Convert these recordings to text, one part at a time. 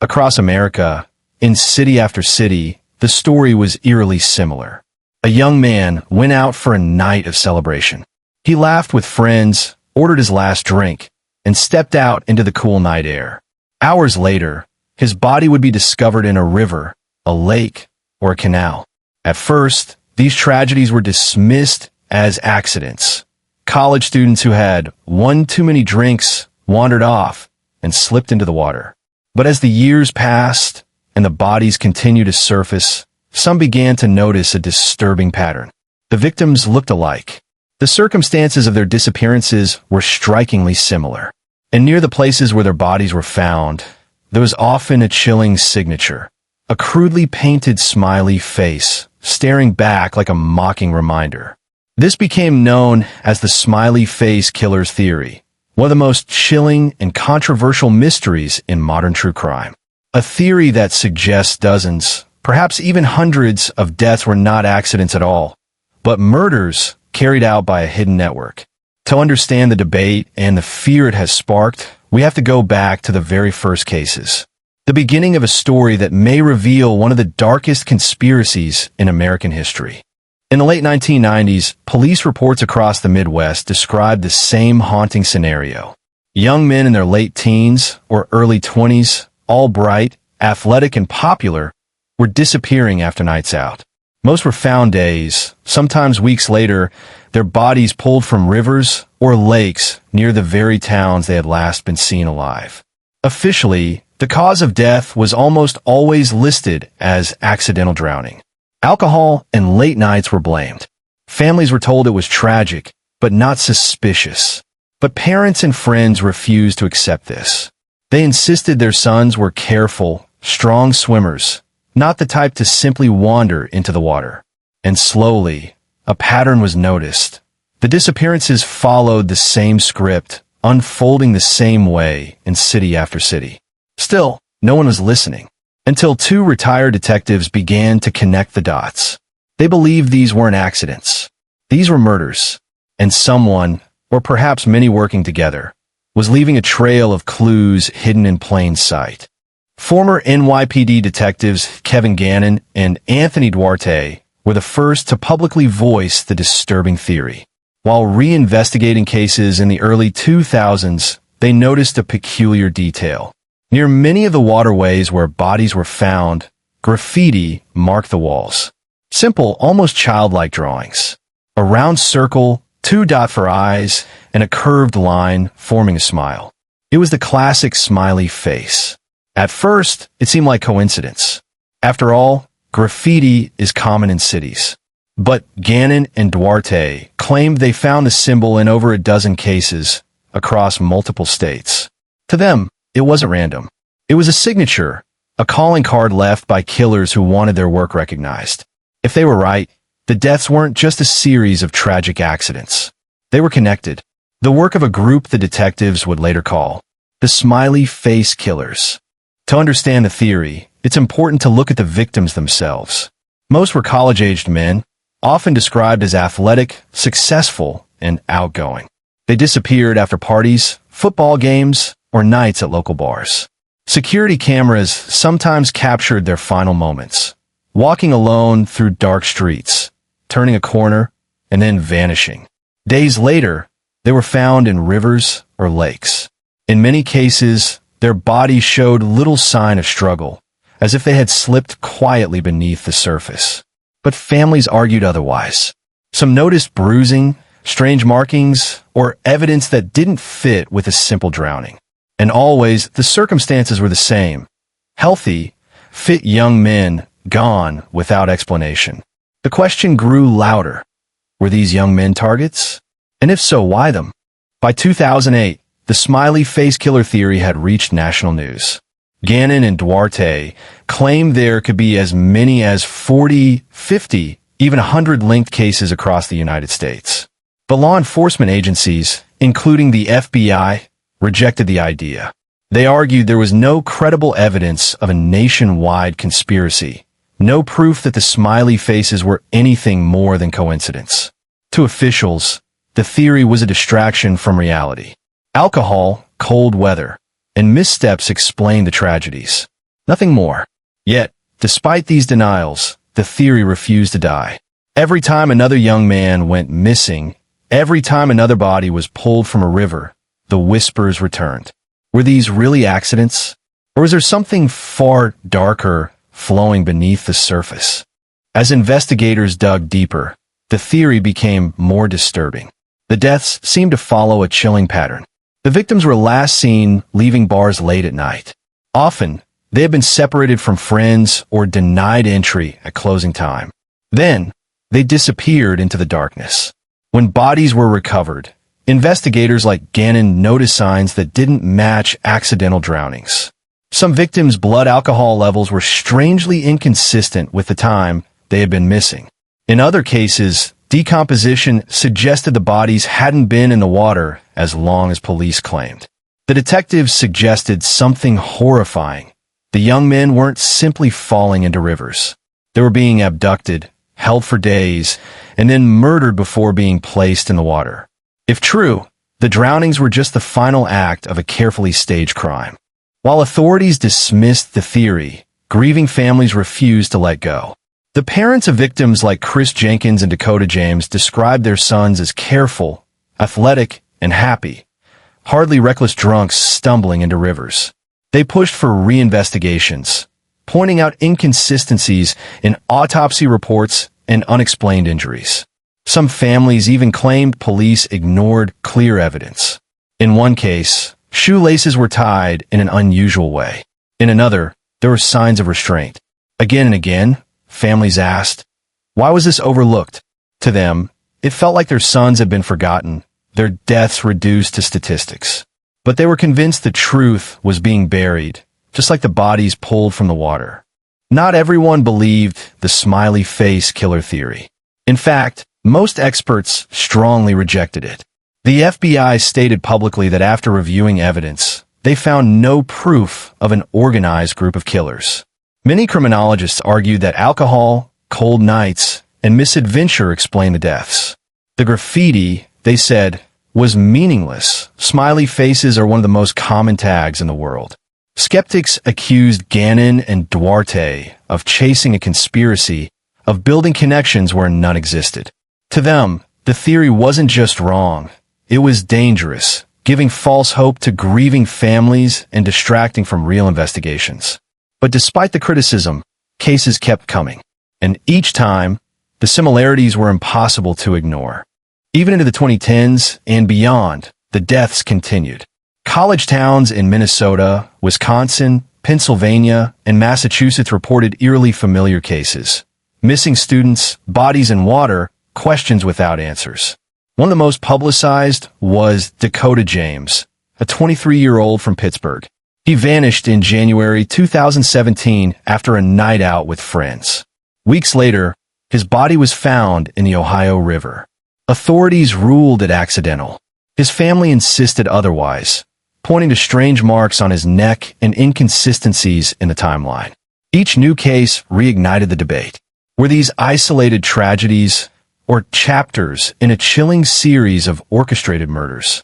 Across America, in city after city, the story was eerily similar. A young man went out for a night of celebration. He laughed with friends, ordered his last drink, and stepped out into the cool night air. Hours later, his body would be discovered in a river, a lake, or a canal. At first, these tragedies were dismissed as accidents. College students who had one too many drinks wandered off and slipped into the water. But as the years passed and the bodies continued to surface, some began to notice a disturbing pattern. The victims looked alike. The circumstances of their disappearances were strikingly similar. And near the places where their bodies were found, there was often a chilling signature, a crudely painted smiley face, staring back like a mocking reminder. This became known as the Smiley Face Killers theory, one of the most chilling and controversial mysteries in modern true crime. A theory that suggests dozens, perhaps even hundreds of deaths were not accidents at all, but murders carried out by a hidden network. To understand the debate and the fear it has sparked, we have to go back to the very first cases. The beginning of a story that may reveal one of the darkest conspiracies in American history. In the late 1990s, police reports across the Midwest described the same haunting scenario. Young men in their late teens or early 20s, all bright, athletic, and popular, were disappearing after nights out. Most were found days, sometimes weeks later, their bodies pulled from rivers or lakes near the very towns they had last been seen alive. Officially, the cause of death was almost always listed as accidental drowning. Alcohol and late nights were blamed. Families were told it was tragic, but not suspicious. But parents and friends refused to accept this. They insisted their sons were careful, strong swimmers, not the type to simply wander into the water. And slowly, a pattern was noticed. The disappearances followed the same script, unfolding the same way in city after city. Still, no one was listening, until two retired detectives began to connect the dots. They believed these weren't accidents. These were murders, and someone, or perhaps many working together, was leaving a trail of clues hidden in plain sight. Former NYPD detectives Kevin Gannon and Anthony Duarte were the first to publicly voice the disturbing theory. While reinvestigating cases in the early 2000s, they noticed a peculiar detail. Near many of the waterways where bodies were found, graffiti marked the walls. Simple, almost childlike drawings. A round circle, two dots for eyes, and a curved line forming a smile. It was the classic smiley face. At first, it seemed like coincidence. After all, graffiti is common in cities. But Gannon and Duarte claimed they found the symbol in over a dozen cases across multiple states. To them, it wasn't random. It was a signature, a calling card left by killers who wanted their work recognized. If they were right, the deaths weren't just a series of tragic accidents. They were connected. The work of a group the detectives would later call the Smiley Face Killers. To understand the theory, it's important to look at the victims themselves. Most were college-aged men, often described as athletic, successful, and outgoing. They disappeared after parties, football games, or nights at local bars. Security cameras sometimes captured their final moments, walking alone through dark streets, turning a corner, and then vanishing. Days later, they were found in rivers or lakes. In many cases, their bodies showed little sign of struggle, as if they had slipped quietly beneath the surface. But families argued otherwise. Some noticed bruising, strange markings, or evidence that didn't fit with a simple drowning. And always, the circumstances were the same. Healthy, fit young men gone without explanation. The question grew louder. Were these young men targets? And if so, why them? By 2008, the Smiley Face Killer theory had reached national news. Gannon and Duarte claimed there could be as many as 40, 50, even 100 linked cases across the United States. But law enforcement agencies, including the FBI, rejected the idea. They argued there was no credible evidence of a nationwide conspiracy, no proof that the smiley faces were anything more than coincidence. To officials, the theory was a distraction from reality. Alcohol, cold weather, and missteps explained the tragedies. Nothing more. Yet, despite these denials, the theory refused to die. Every time another young man went missing, every time another body was pulled from a river, the whispers returned. Were these really accidents? Or was there something far darker flowing beneath the surface? As investigators dug deeper, the theory became more disturbing. The deaths seemed to follow a chilling pattern. The victims were last seen leaving bars late at night. Often, they had been separated from friends or denied entry at closing time. Then, they disappeared into the darkness. When bodies were recovered, investigators like Gannon noticed signs that didn't match accidental drownings. Some victims' blood alcohol levels were strangely inconsistent with the time they had been missing. In other cases, decomposition suggested the bodies hadn't been in the water as long as police claimed. The detectives suggested something horrifying. The young men weren't simply falling into rivers. They were being abducted, held for days, and then murdered before being placed in the water. If true, the drownings were just the final act of a carefully staged crime. While authorities dismissed the theory, grieving families refused to let go. The parents of victims like Chris Jenkins and Dakota James described their sons as careful, athletic, and happy, hardly reckless drunks stumbling into rivers. They pushed for reinvestigations, pointing out inconsistencies in autopsy reports and unexplained injuries. Some families even claimed police ignored clear evidence. In one case, shoelaces were tied in an unusual way. In another, there were signs of restraint. Again and again, families asked, why was this overlooked? To them, it felt like their sons had been forgotten, their deaths reduced to statistics. But they were convinced the truth was being buried, just like the bodies pulled from the water. Not everyone believed the Smiley Face Killer theory. In fact, most experts strongly rejected it. The FBI stated publicly that after reviewing evidence, they found no proof of an organized group of killers. Many criminologists argued that alcohol, cold nights, and misadventure explain the deaths. The graffiti, they said, was meaningless. Smiley faces are one of the most common tags in the world. Skeptics accused Gannon and Duarte of chasing a conspiracy, of building connections where none existed. To them, the theory wasn't just wrong, it was dangerous, giving false hope to grieving families and distracting from real investigations. But despite the criticism, cases kept coming. And each time, the similarities were impossible to ignore. Even into the 2010s and beyond, the deaths continued. College towns in Minnesota, Wisconsin, Pennsylvania, and Massachusetts reported eerily familiar cases. Missing students, bodies in water, questions without answers. One of the most publicized was Dakota James, a 23-year-old from Pittsburgh. He vanished in January 2017 after a night out with friends. Weeks later, his body was found in the Ohio River. Authorities ruled it accidental. His family insisted otherwise, pointing to strange marks on his neck and inconsistencies in the timeline. Each new case reignited the debate. Were these isolated tragedies or chapters in a chilling series of orchestrated murders?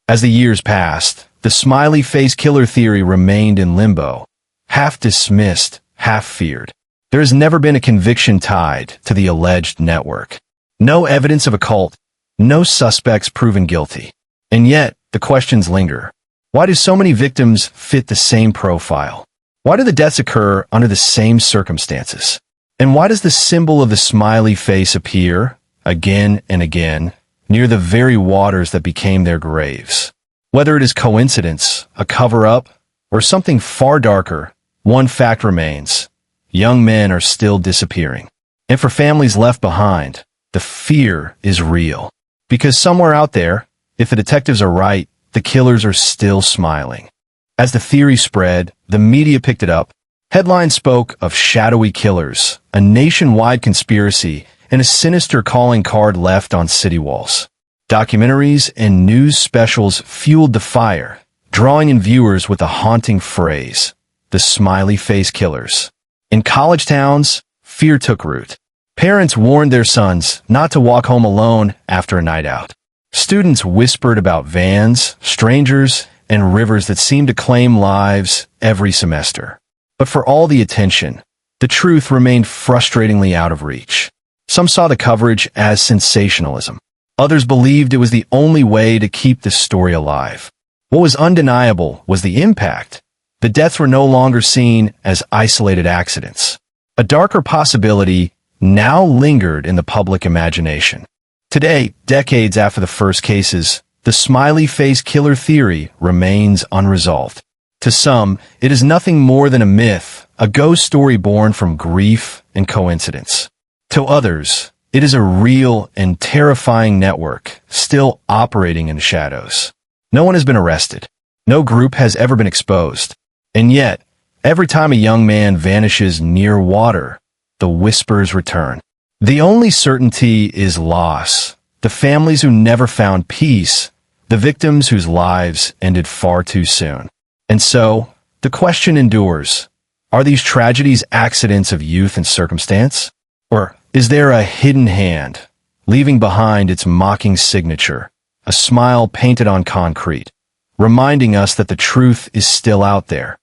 As the years passed, the Smiley Face Killer theory remained in limbo, half dismissed, half feared. There has never been a conviction tied to the alleged network. No evidence of a cult, no suspects proven guilty. And yet, the questions linger. Why do so many victims fit the same profile? Why do the deaths occur under the same circumstances? And why does the symbol of the smiley face appear, again and again, near the very waters that became their graves? Whether it is coincidence, a cover-up, or something far darker, one fact remains. Young men are still disappearing. And for families left behind, the fear is real. Because somewhere out there, if the detectives are right, the killers are still smiling. As the theory spread, the media picked it up. Headlines spoke of shadowy killers, a nationwide conspiracy, and a sinister calling card left on city walls. Documentaries and news specials fueled the fire, drawing in viewers with the haunting phrase, the Smiley Face Killers. In college towns, fear took root. Parents warned their sons not to walk home alone after a night out. Students whispered about vans, strangers, and rivers that seemed to claim lives every semester. But for all the attention, the truth remained frustratingly out of reach. Some saw the coverage as sensationalism. Others believed it was the only way to keep the story alive. What was undeniable was the impact. The deaths were no longer seen as isolated accidents. A darker possibility now lingered in the public imagination. Today, decades after the first cases, the Smiley Face Killer theory remains unresolved. To some, it is nothing more than a myth, a ghost story born from grief and coincidence. To others, it is a real and terrifying network, still operating in the shadows. No one has been arrested. No group has ever been exposed. And yet, every time a young man vanishes near water, the whispers return. The only certainty is loss. The families who never found peace, the victims whose lives ended far too soon. And so, the question endures. Are these tragedies accidents of youth and circumstance? Or is there a hidden hand, leaving behind its mocking signature, a smile painted on concrete, reminding us that the truth is still out there,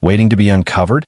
waiting to be uncovered?